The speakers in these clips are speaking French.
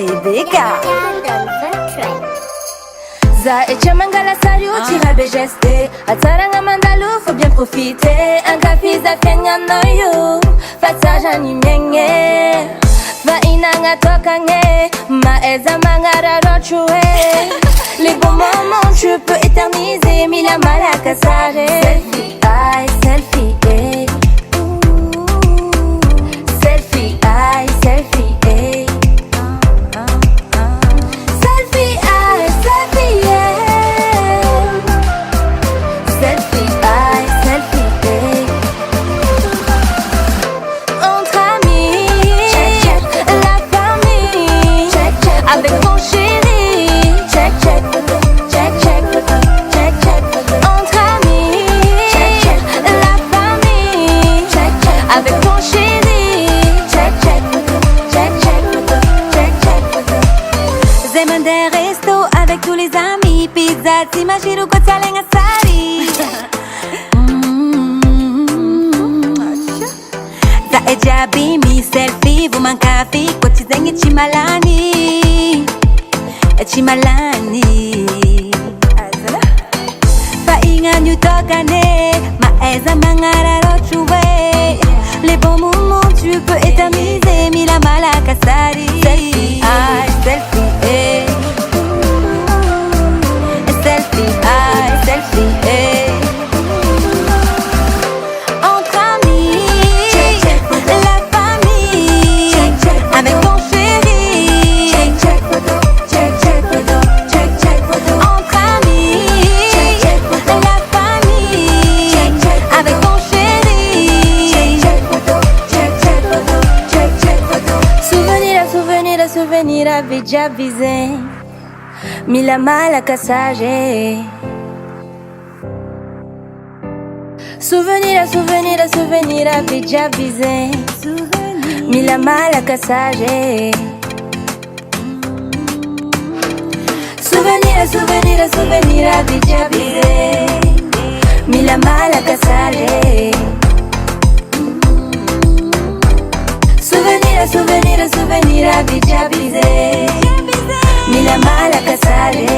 Rebecca. Za et mangala sario tira begesté. Ataranga mandalo faut bien profiter. Un café za fenya noyo. Passage animenge. Va inanga tokange. Ma eza mangara rochue. Les bons moments je peux éterniser. Mila malaka sare. Selfie, aïe, selfie, eh. Selfie, aïe, selfie, eh. Selfie, aïe, selfie, eh. Selfie, aïe, selfie, eh. Entre amis, la famille, avec mon chéri, check, check, check, check, check, check. Entre amis, la famille, avec mon chéri, check, check, check, check, check, check. Zeman des restos avec tous les amis. Pizza, t'imagines quoi t'as l'air à sali. Za ejabi mi selfie. Vous manquez à vie. Quoi tu zengi chimalani. Chimalani. Fa inga nyu tokane. Ma eza mangara rochue. Les bons moments tu peux éterniser. Mila malaka sari. Selfie, aïe, selfie, eh. Selfie, aïe, selfie, eh. Entre amis, la famille, avec mon chéri. Entre amis, la famille, avec mon chéri. Souvenir avait déjà visé. Mila malaka sage. Souvenir avait déjà visé. Mila malaka sage. Souvenir avait déjà visé. Mila malaka sage. Souvenir avait déjà visé. Mila malaka sage.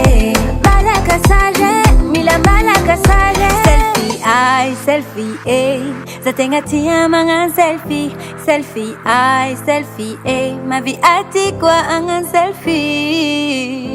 Malaka sage. Mila malaka sage. Selfie, aïe, selfie, eh. Zatenga tia mangan selfie. Selfie, aïe, selfie, eh. Ma vie a ti quoi un selfie.